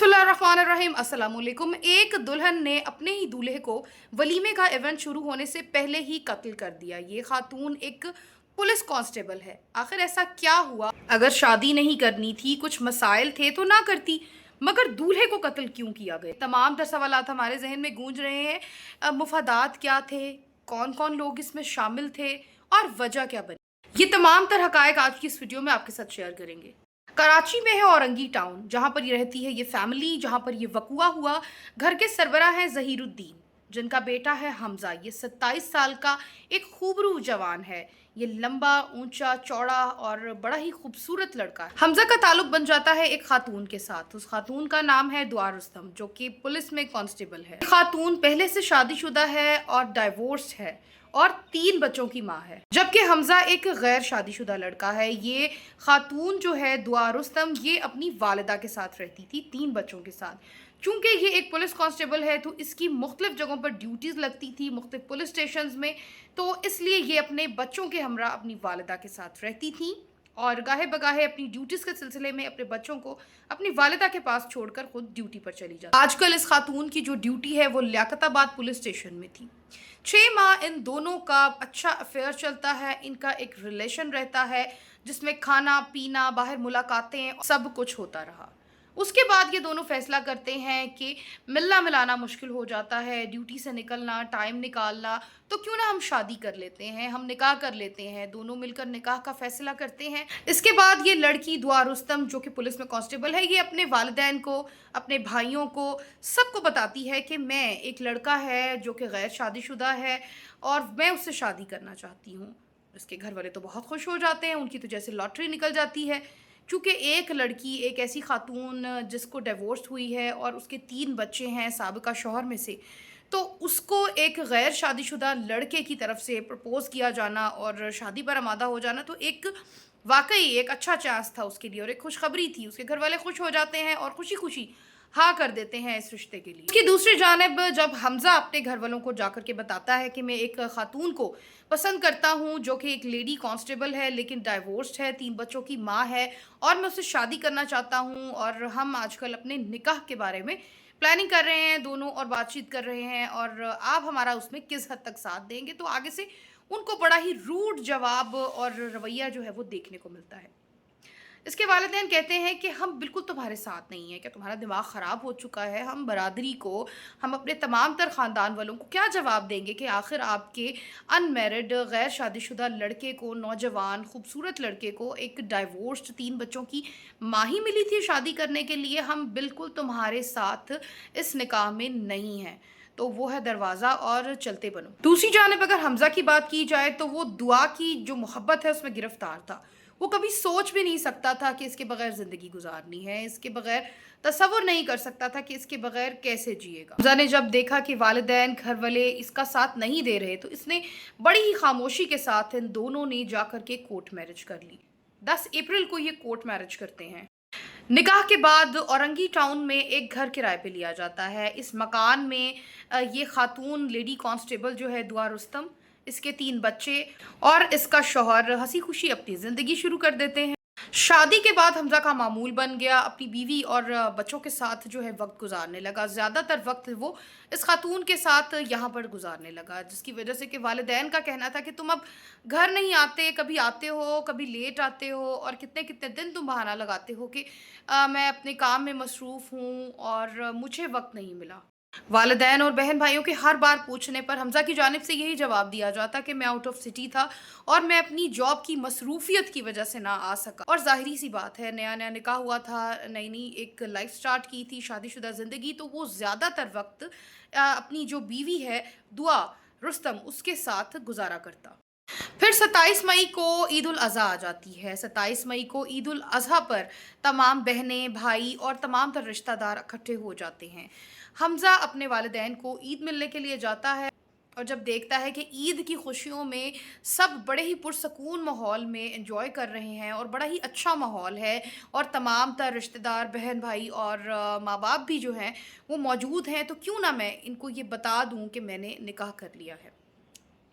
बिस्मिल्लाहिर्रहमानिर्रहीम। अस्सलाम वालेकुम। एक दुल्हन ने अपने ही दूल्हे को वलीमे का इवेंट शुरू होने से पहले ही कत्ल कर दिया। ये खातून एक पुलिस कांस्टेबल है। आखिर ऐसा क्या हुआ? अगर शादी नहीं करनी थी, कुछ मसाइल थे तो ना करती, मगर दूल्हे को कत्ल क्यों किया गया? तमाम तर सवालात हमारे जहन में गूंज रहे हैं। मुफादात क्या थे, कौन कौन लोग इसमें शामिल थे और वजह क्या बनी? ये तमाम तर हकायक आज की इस वीडियो में आपके साथ शेयर करेंगे। कराची में है औरंगी टाउन, जहां पर ये रहती है ये फैमिली, जहां पर ये वकुआ हुआ। घर के सरबराह हैं ज़हीरुद्दीन, जिनका बेटा है हमजा। ये 27 साल का एक खूबरू जवान है। ये लंबा, ऊंचा, चौड़ा और बड़ा ही खूबसूरत लड़का है। हमजा का ताल्लुक बन जाता है एक खातून के साथ। उस खातून का नाम है दुआ रुस्तम, जो कि पुलिस में कांस्टेबल है। खातून पहले से शादीशुदा है और डाइवोर्स है और 3 बच्चों की माँ है, जबकि हमजा एक गैर शादीशुदा लड़का है। ये खातून जो है दुआ रुस्तम, ये अपनी वालिदा के साथ रहती थी 3 बच्चों के साथ। चूंकि ये एक पुलिस कांस्टेबल है तो इसकी मुख्तलिफ जगहों पर ड्यूटीज़ लगती थी, मुख्तलिफ पुलिस स्टेशन में, तो इसलिए ये अपने बच्चों के हमरा अपनी वालिदा के साथ रहती थी और गाहे बगाहे अपनी ड्यूटीज़ के सिलसिले में अपने बच्चों को अपनी वालिदा के पास छोड़कर खुद ड्यूटी पर चली जाती। आजकल इस खातून की जो ड्यूटी है वो लियाकताबाद पुलिस स्टेशन में थी। 6 माह इन दोनों का अच्छा अफेयर चलता है। इनका एक रिलेशन रहता है जिसमें खाना पीना, बाहर मुलाकातें, सब कुछ होता रहा। उसके बाद ये दोनों फैसला करते हैं कि मिलना मिलाना मुश्किल हो जाता है, ड्यूटी से निकलना, टाइम निकालना, तो क्यों ना हम शादी कर लेते हैं, हम निकाह कर लेते हैं। दोनों मिलकर निकाह का फैसला करते हैं। इसके बाद ये लड़की दुआ रुस्तम, जो कि पुलिस में कांस्टेबल है, ये अपने वालिदैन को, अपने भाइयों को, सबको बताती है कि मैं, एक लड़का है जो कि गैर शादीशुदा है और मैं उससे शादी करना चाहती हूँ। उसके घर वाले तो बहुत खुश हो जाते हैं, उनकी तो जैसे लॉटरी निकल जाती है। चूँकि एक लड़की, एक ऐसी खातून जिसको डिवोर्स हुई है और उसके 3 बच्चे हैं साबिका शौहर में से, तो उसको एक गैर शादीशुदा लड़के की तरफ से प्रपोज़ किया जाना और शादी पर आमादा हो जाना, तो एक वाक़ई एक अच्छा चांस था उसके लिए और एक खुशखबरी थी। उसके घर वाले खुश हो जाते हैं और खुशी-खुशी हाँ कर देते हैं इस रिश्ते के लिए। उसकी दूसरी जानिब जब हमज़ा अपने घर वालों को जाकर के बताता है कि मैं एक खातून को पसंद करता हूँ, जो कि एक लेडी कांस्टेबल है लेकिन डाइवोर्स्ड है, 3 बच्चों की माँ है और मैं उससे शादी करना चाहता हूँ और हम आजकल अपने निकाह के बारे में प्लानिंग कर रहे हैं दोनों और बातचीत कर रहे हैं और आप हमारा उसमें किस हद तक साथ देंगे, तो आगे से उनको बड़ा ही रूड जवाब और रवैया जो है वो देखने को मिलता है। इसके वालिदैन कहते हैं कि हम बिल्कुल तुम्हारे साथ नहीं हैं, क्या तुम्हारा दिमाग ख़राब हो चुका है? हम बरादरी को, हम अपने तमाम तर ख़ानदान वालों को क्या जवाब देंगे कि आखिर आपके अनमैरिड गैर शादीशुदा लड़के को, नौजवान खूबसूरत लड़के को, एक डाइवोर्स्ड 3 बच्चों की माँ ही मिली थी शादी करने के लिए। हम बिल्कुल तुम्हारे साथ इस निकाह में नहीं हैं। तो वो है दरवाज़ा और चलते बनो। दूसरी जानिब अगर हमज़ा की बात की जाए तो वो दुआ की जो मोहब्बत है उसमें गिरफ्तार था। वो कभी सोच भी नहीं सकता था कि इसके बगैर ज़िंदगी गुजारनी है, इसके बगैर तसव्वुर नहीं कर सकता था कि इसके बगैर कैसे जिएगा। हमज़ा ने जब देखा कि वालिदैन, घर वाले इसका साथ नहीं दे रहे, तो इसने बड़ी ही खामोशी के साथ इन दोनों ने जाकर के कोर्ट मैरिज कर ली। 10 अप्रैल को ये कोर्ट मैरिज करते हैं। निकाह के बाद औरंगी टाउन में एक घर किराए पे लिया जाता है। इस मकान में ये खातून लेडी कांस्टेबल जो है दुआ रुस्तम, इसके 3 बच्चे और इसका शौहर हंसी खुशी अपनी ज़िंदगी शुरू कर देते हैं। शादी के बाद हमज़ा का मामूल बन गया अपनी बीवी और बच्चों के साथ जो है वक्त गुजारने लगा। ज़्यादातर वक्त वो इस खातून के साथ यहाँ पर गुजारने लगा, जिसकी वजह से कि वालिदैन का कहना था कि तुम अब घर नहीं आते, कभी आते हो, कभी लेट आते हो और कितने कितने दिन तुम बहाना लगाते हो कि मैं अपने काम में मसरूफ़ हूँ और मुझे वक्त नहीं मिला। वालिदैन और बहन भाइयों के हर बार पूछने पर हमज़ा की जानिब से यही जवाब दिया जाता कि मैं आउट ऑफ सिटी था और मैं अपनी जॉब की मसरूफियत की वजह से ना आ सका। और ज़ाहिरी सी बात है, नया नया निकाह हुआ था, नई नई एक लाइफ स्टार्ट की थी, शादीशुदा ज़िंदगी, तो वो ज़्यादातर वक्त अपनी जो बीवी है दुआ रुस्तम, उसके साथ गुजारा करता। फिर 27 मई को ईद उल अज़हा आ जाती है। 27 मई को ईद उल अज़हा पर तमाम बहनें, भाई और तमाम तर रिश्तेदार इकट्ठे हो जाते हैं। हमज़ा अपने वालिदैन को ईद मिलने के लिए जाता है और जब देखता है कि ईद की खुशियों में सब बड़े ही पुरसकून माहौल में एंजॉय कर रहे हैं और बड़ा ही अच्छा माहौल है और तमाम तर रिश्तेदार, बहन भाई और माँ बाप भी जो हैं वो मौजूद हैं, तो क्यों ना मैं इनको ये बता दूँ कि मैंने निकाह कर लिया है।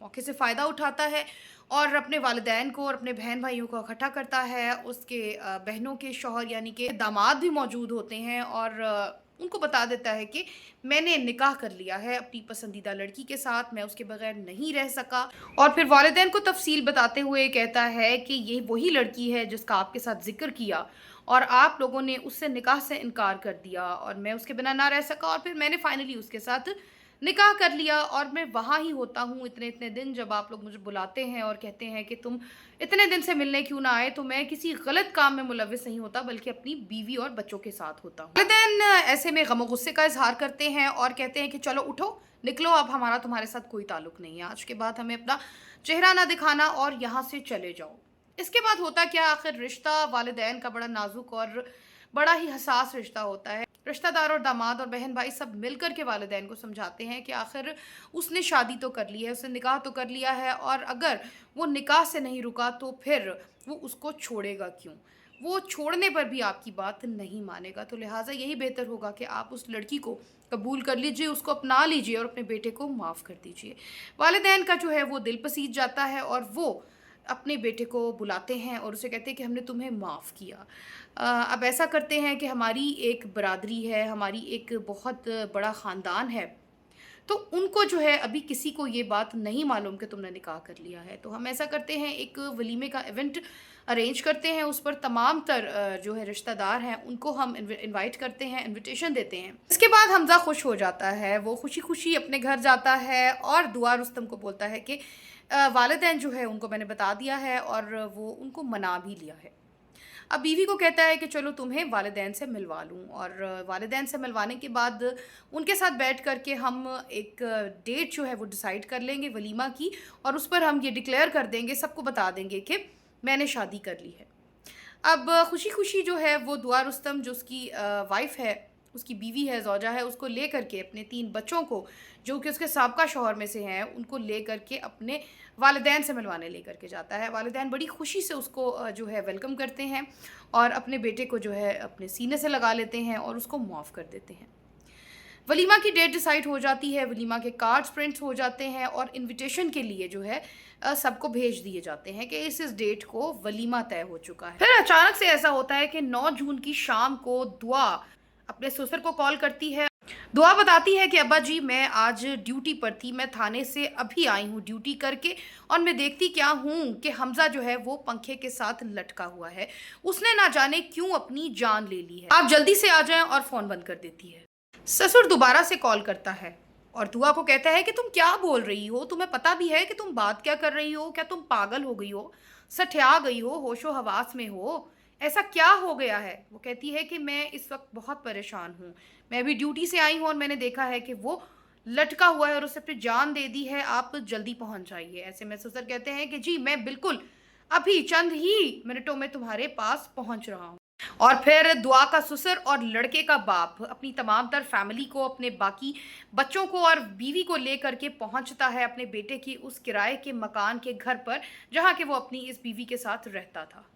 मौके से फ़ायदा उठाता है और अपने वालिदैन को और अपने बहन भाइयों को इकट्ठा करता है। उसके बहनों के शौहर यानी कि दामाद भी मौजूद होते हैं और उनको बता देता है कि मैंने निकाह कर लिया है अपनी पसंदीदा लड़की के साथ, मैं उसके बगैर नहीं रह सका। और फिर वालिदैन को तफसील बताते हुए कहता है कि ये वही लड़की है जिसका आपके साथ ज़िक्र किया और आप लोगों ने उससे निकाह से इनकार कर दिया और मैं उसके बिना ना रह सका और फिर मैंने फाइनली उसके साथ निकाह कर लिया और मैं वहाँ ही होता हूँ इतने इतने दिन। जब आप लोग मुझे बुलाते हैं और कहते हैं कि तुम इतने दिन से मिलने क्यों ना आए, तो मैं किसी गलत काम में मुलविस नहीं होता बल्कि अपनी बीवी और बच्चों के साथ होता हूँ। वालिदैन ऐसे में गम गुस्से का इजहार करते हैं और कहते हैं कि चलो उठो, निकलो, अब हमारा तुम्हारे साथ कोई ताल्लुक नहीं है, आज के बाद हमें अपना चेहरा ना दिखाना और यहाँ से चले जाओ। इसके बाद होता क्या, आखिर रिश्ता वालिदैन का बड़ा नाजुक और बड़ा ही हसास रिश्ता होता है। रिश्तेदार और दामाद और बहन भाई सब मिलकर के वालिदैन को समझाते हैं कि आखिर उसने शादी तो कर ली है, उसने निकाह तो कर लिया है और अगर वो निकाह से नहीं रुका तो फिर वो उसको छोड़ेगा क्यों, वो छोड़ने पर भी आपकी बात नहीं मानेगा, तो लिहाजा यही बेहतर होगा कि आप उस लड़की को कबूल कर लीजिए, उसको अपना लीजिए और अपने बेटे को माफ़ कर दीजिए। वालिदैन का जो है वो दिल पसीज जाता है और वो अपने बेटे को बुलाते हैं और उसे कहते हैं कि हमने तुम्हें माफ़ किया। अब ऐसा करते हैं कि हमारी एक बरादरी है, हमारी एक बहुत बड़ा ख़ानदान है, तो उनको जो है अभी किसी को ये बात नहीं मालूम कि तुमने निकाह कर लिया है, तो हम ऐसा करते हैं एक वलीमे का इवेंट अरेंज करते हैं, उस पर तमाम तर जो है रिश्तेदार हैं उनको हम इनवाइट करते हैं, इनविटेशन देते हैं। इसके बाद हमज़ा खुश हो जाता है, वो खुशी खुशी अपने घर जाता है और दुआ रुस्तम को बोलता है कि वालिदैन जो है उनको मैंने बता दिया है और वो उनको मना भी लिया है। अब बीवी को कहता है कि चलो तुम्हें वालिदैन से मिलवा लूँ और वालिदैन से मिलवाने के बाद उनके साथ बैठ कर के हम एक डेट जो है वो डिसाइड कर लेंगे वलीमा की और उस पर हम ये डिक्लेयर कर देंगे, सबको बता देंगे कि मैंने शादी कर ली है। अब खुशी खुशी जो है वो दुआ रुस्तम जो उसकी वाइफ है, उसकी बीवी है, ज़ौजा है, उसको ले करके अपने 3 बच्चों को जो कि उसके साबका शौहर में से हैं उनको ले करके अपने वालिदैन से मिलवाने ले करके जाता है। वालिदैन बड़ी खुशी से उसको जो है वेलकम करते हैं और अपने बेटे को जो है अपने सीने से लगा लेते हैं और उसको माफ़ कर देते हैं। वलीमा की डेट डिसाइड हो जाती है, वलीमा के कार्ड्स प्रिंट्स हो जाते हैं और इनविटेशन के लिए जो है सबको भेज दिए जाते हैं कि इस डेट को वलीमा तय हो चुका है। फिर अचानक से ऐसा होता है कि 9 जून की शाम को दुआ अपने ससुर को कॉल करती है। दुआ बताती है कि अब्बा जी मैं आज ड्यूटी पर थी, मैं थाने से अभी आई हूँ ड्यूटी करके और मैं देखती क्या हूँ कि हमज़ा जो है वो पंखे के साथ लटका हुआ है, उसने ना जाने क्यों अपनी जान ले ली है, आप जल्दी से आ जाएं, और फ़ोन बंद कर देती है। ससुर दोबारा से कॉल करता है और दुआ को कहता है कि तुम क्या बोल रही हो, तुम्हें पता भी है कि तुम बात क्या कर रही हो, क्या तुम पागल हो गई हो, सठिया गई हो, होशो हवास में हो, ऐसा क्या हो गया है। वो कहती है कि मैं इस वक्त बहुत परेशान हूँ, मैं अभी ड्यूटी से आई हूँ और मैंने देखा है कि वो लटका हुआ है और उससे अपनी जान दे दी है, आप जल्दी पहुँच जाइए। ऐसे में ससुर कहते हैं कि जी मैं बिल्कुल अभी चंद ही मिनटों में तुम्हारे पास पहुँच रहा हूँ। और फिर दुआ का ससुर और लड़के का बाप अपनी तमाम तर फैमिली को, अपने बाकी बच्चों को और बीवी को लेकर के पहुंचता है अपने बेटे की उस किराए के मकान के घर पर जहां कि वो अपनी इस बीवी के साथ रहता था।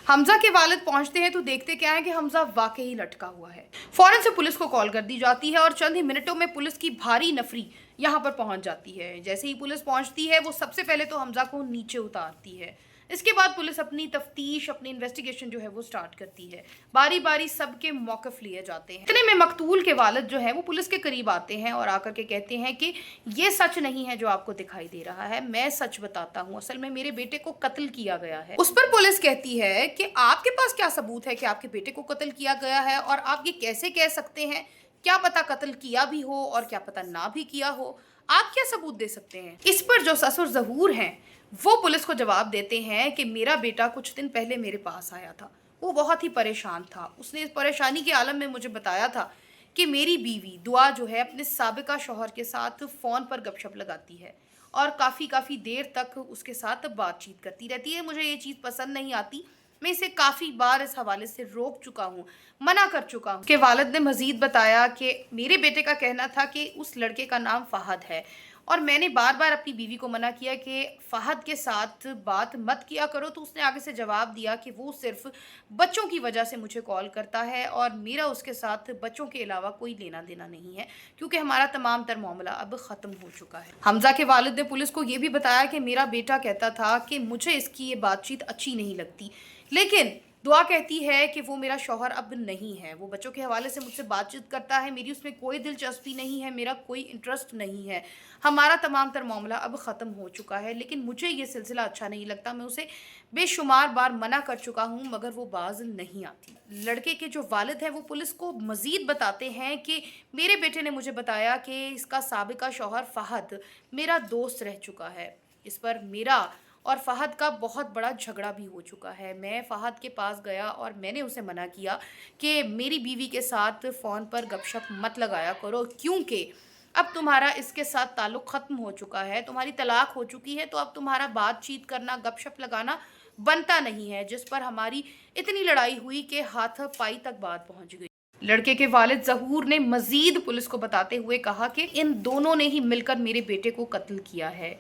हमजा के वालिद पहुंचते हैं तो देखते क्या है कि हमजा वाकई लटका हुआ है। फौरन से पुलिस को कॉल कर दी जाती है और चंद ही मिनटों में पुलिस की भारी नफरी यहाँ पर पहुंच जाती है। जैसे ही पुलिस पहुंचती है वो सबसे पहले तो हमजा को नीचे उतारती है, इसके बाद पुलिस अपनी तफ्तीश, अपनी इन्वेस्टिगेशन जो है वो स्टार्ट करती है। बारी बारी सबके मौक़िफ़ लिए जाते हैं। इतने में मकतूल के वालिद जो है वो पुलिस के करीब आते हैं और आकर के कहते हैं कि ये सच नहीं है जो आपको दिखाई दे रहा है, मैं सच बताता हूँ, असल में मेरे बेटे को कत्ल किया गया है। उस पर पुलिस कहती है कि आपके पास क्या सबूत है कि आपके बेटे को कत्ल किया गया है और आप ये कैसे कह सकते हैं, क्या पता कत्ल किया भी हो और क्या पता ना भी किया हो, आप क्या सबूत दे सकते हैं। इस पर जो ससुर ज़हूर हैं वो पुलिस को जवाब देते हैं कि मेरा बेटा कुछ दिन पहले मेरे पास आया था, वो बहुत ही परेशान था, उसने इस परेशानी के आलम में मुझे बताया था कि मेरी बीवी दुआ जो है अपने साबिका शौहर के साथ फ़ोन पर गपशप लगाती है और काफ़ी देर तक उसके साथ बातचीत करती रहती है। मुझे ये चीज़ पसंद नहीं आती, मैं इसे काफ़ी बार इस हवाले से रोक चुका हूँ, मना कर चुका हूँ। उसके वालिद ने मज़ीद बताया कि मेरे बेटे का कहना था कि उस लड़के का नाम फ़हद है اور میں نے بار بار اپنی بیوی کو منع کیا کہ فہد کے ساتھ بات مت کیا کرو، تو اس نے آگے سے جواب دیا کہ وہ صرف بچوں کی وجہ سے مجھے کال کرتا ہے اور میرا اس کے ساتھ بچوں کے علاوہ کوئی لینا دینا نہیں ہے، کیونکہ ہمارا تمام تر معاملہ اب ختم ہو چکا ہے۔ حمزہ کے والد نے پولیس کو یہ بھی بتایا کہ میرا بیٹا کہتا تھا کہ مجھے اس کی یہ بات چیت اچھی نہیں لگتی، لیکن دعا کہتی ہے کہ وہ میرا شوہر اب نہیں ہے، وہ بچوں کے حوالے سے مجھ سے بات چیت کرتا ہے، میری اس میں کوئی دلچسپی نہیں ہے، میرا کوئی انٹرسٹ نہیں ہے، ہمارا تمام تر معاملہ اب ختم ہو چکا ہے، لیکن مجھے یہ سلسلہ اچھا نہیں لگتا، میں اسے بے شمار بار منع کر چکا ہوں مگر وہ باز نہیں آتی۔ لڑکے کے جو والد ہیں وہ پولیس کو مزید بتاتے ہیں کہ میرے بیٹے نے مجھے بتایا کہ اس کا سابقہ شوہر فہد میرا دوست رہ چکا ہے، اس پر میرا اور فہد کا بہت بڑا جھگڑا بھی ہو چکا ہے۔ میں فہد کے پاس گیا اور میں نے اسے منع کیا کہ میری بیوی کے ساتھ فون پر گپ شپ مت لگایا کرو، کیونکہ اب تمہارا اس کے ساتھ تعلق ختم ہو چکا ہے، تمہاری طلاق ہو چکی ہے، تو اب تمہارا بات چیت کرنا، گپ شپ لگانا بنتا نہیں ہے، جس پر ہماری اتنی لڑائی ہوئی کہ ہاتھ پائی تک بات پہنچ گئی۔ لڑکے کے والد ظہور نے مزید پولیس کو بتاتے ہوئے کہا کہ ان دونوں نے ہی مل کر میرے بیٹے کو قتل کیا ہے،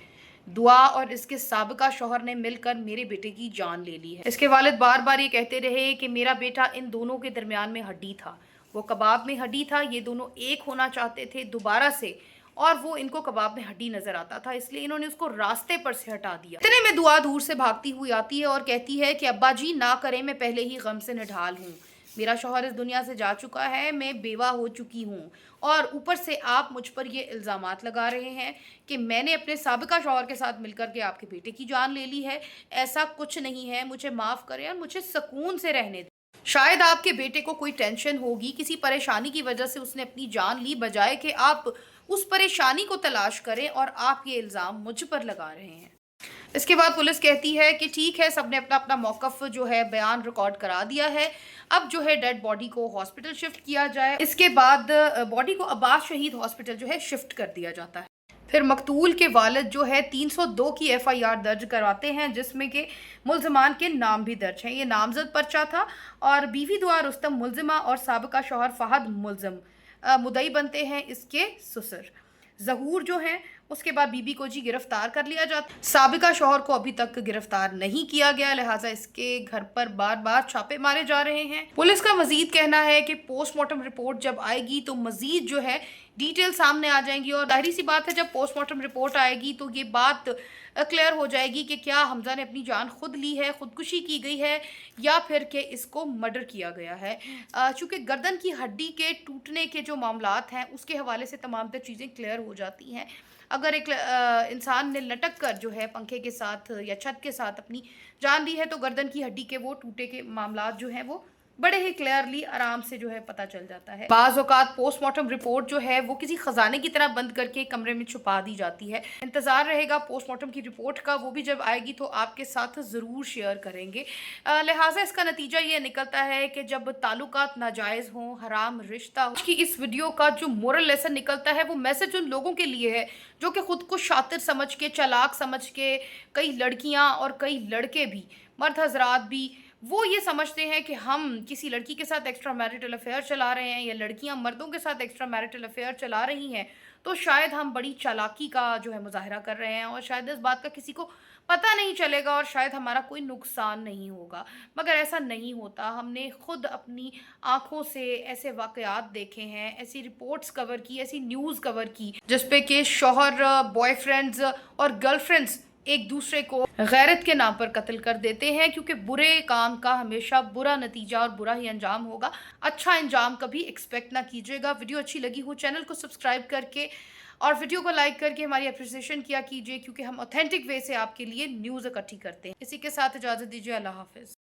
دعا اور اس کے سابقہ شوہر نے مل کر میرے بیٹے کی جان لے لی ہے۔ اس کے والد بار بار یہ کہتے رہے کہ میرا بیٹا ان دونوں کے درمیان میں ہڈی تھا، وہ کباب میں ہڈی تھا، یہ دونوں ایک ہونا چاہتے تھے دوبارہ سے، اور وہ ان کو کباب میں ہڈی نظر آتا تھا، اس لیے انہوں نے اس کو راستے پر سے ہٹا دیا۔ اتنے میں دعا دور سے بھاگتی ہوئی آتی ہے اور کہتی ہے کہ ابا جی نہ کریں، میں پہلے ہی غم سے نڈھال ہوں، میرا شوہر اس دنیا سے جا چکا ہے، میں بیوہ ہو چکی ہوں، اور اوپر سے آپ مجھ پر یہ الزامات لگا رہے ہیں کہ میں نے اپنے سابقہ شوہر کے ساتھ مل کر کے آپ کے بیٹے کی جان لے لی ہے، ایسا کچھ نہیں ہے، مجھے معاف کریں اور مجھے سکون سے رہنے دیں۔ شاید آپ کے بیٹے کو کوئی ٹینشن ہوگی، کسی پریشانی کی وجہ سے اس نے اپنی جان لی، بجائے کہ آپ اس پریشانی کو تلاش کریں اور آپ یہ الزام مجھ پر لگا رہے ہیں۔ اس کے بعد پولیس کہتی ہے کہ ٹھیک ہے، سب نے اپنا اپنا موقف جو ہے بیان ریکارڈ کرا دیا ہے، اب جو ہے ڈیڈ باڈی کو ہاسپٹل شفٹ کیا جائے، اس کے بعد باڈی کو عباس شہید ہاسپٹل جو ہے شفٹ کر دیا جاتا ہے۔ پھر مقتول کے والد جو ہے 302 کی ایف آئی آر درج کرواتے ہیں، جس میں کہ ملزمان کے نام بھی درج ہیں۔ یہ نامزد پرچہ تھا اور بیوی دعا رستم ملزمہ اور سابقہ شوہر فہد ملزم مدعی بنتے ہیں اس کے سسر۔ ظہور جو ہیں اس کے بعد بیوی کو جی گرفتار کر لیا جاتا، سابقہ شوہر کو ابھی تک گرفتار نہیں کیا گیا، لہٰذا اس کے گھر پر بار بار چھاپے مارے جا رہے ہیں۔ پولیس کا مزید کہنا ہے کہ پوسٹ مارٹم رپورٹ جب آئے گی تو مزید جو ہے ڈیٹیل سامنے آ جائیں گی، اور ظاہری سی بات ہے جب پوسٹ مارٹم رپورٹ آئے گی تو یہ بات کلیئر ہو جائے گی کہ کیا حمزہ نے اپنی جان خود لی ہے، خودکشی کی گئی ہے، یا پھر کہ اس کو مرڈر کیا گیا ہے۔ چونکہ گردن کی ہڈی کے ٹوٹنے کے جو معاملات ہیں اس کے حوالے سے تمام تر چیزیں کلیئر ہو جاتی ہیں۔ اگر ایک انسان نے لٹک کر جو ہے پنکھے کے ساتھ یا چھت کے ساتھ اپنی جان لی ہے تو گردن کی ہڈی کے وہ ٹوٹے کے معاملات جو ہیں وہ بڑے ہی کلیئرلی آرام سے جو ہے پتہ چل جاتا ہے۔ بعض اوقات پوسٹ مارٹم رپورٹ جو ہے وہ کسی خزانے کی طرح بند کر کے کمرے میں چھپا دی جاتی ہے۔ انتظار رہے گا پوسٹ مارٹم کی رپورٹ کا، وہ بھی جب آئے گی تو آپ کے ساتھ ضرور شیئر کریں گے۔ لہٰذا اس کا نتیجہ یہ نکلتا ہے کہ جب تعلقات ناجائز ہوں، حرام رشتہ ہو، آج کی اس ویڈیو کا جو مورل لیسن نکلتا ہے وہ میسج ان لوگوں کے لیے ہے جو کہ خود کو شاطر سمجھ کے، چالاک سمجھ کے، کئی لڑکیاں اور کئی لڑکے بھی، مرد حضرات بھی، وہ یہ سمجھتے ہیں کہ ہم کسی لڑکی کے ساتھ ایکسٹرا میریٹل افیئر چلا رہے ہیں یا لڑکیاں مردوں کے ساتھ ایکسٹرا میریٹل افیئر چلا رہی ہیں تو شاید ہم بڑی چالاکی کا جو ہے مظاہرہ کر رہے ہیں، اور شاید اس بات کا کسی کو پتہ نہیں چلے گا اور شاید ہمارا کوئی نقصان نہیں ہوگا، مگر ایسا نہیں ہوتا۔ ہم نے خود اپنی آنکھوں سے ایسے واقعات دیکھے ہیں، ایسی رپورٹس کور کی، ایسی نیوز کور کی جس پہ کہ شوہر، بوائے فرینڈز اور گرل فرینڈز ایک دوسرے کو غیرت کے نام پر قتل کر دیتے ہیں، کیونکہ برے کام کا ہمیشہ برا نتیجہ اور برا ہی انجام ہوگا، اچھا انجام کبھی ایکسپیکٹ نہ کیجیے گا۔ ویڈیو اچھی لگی ہو چینل کو سبسکرائب کر کے اور ویڈیو کو لائک کر کے ہماری اپریسیشن کیا کیجیے، کیونکہ ہم اوتھینٹک وے سے آپ کے لیے نیوز اکٹھی کرتے ہیں۔ اسی کے ساتھ اجازت دیجیے، اللہ حافظ۔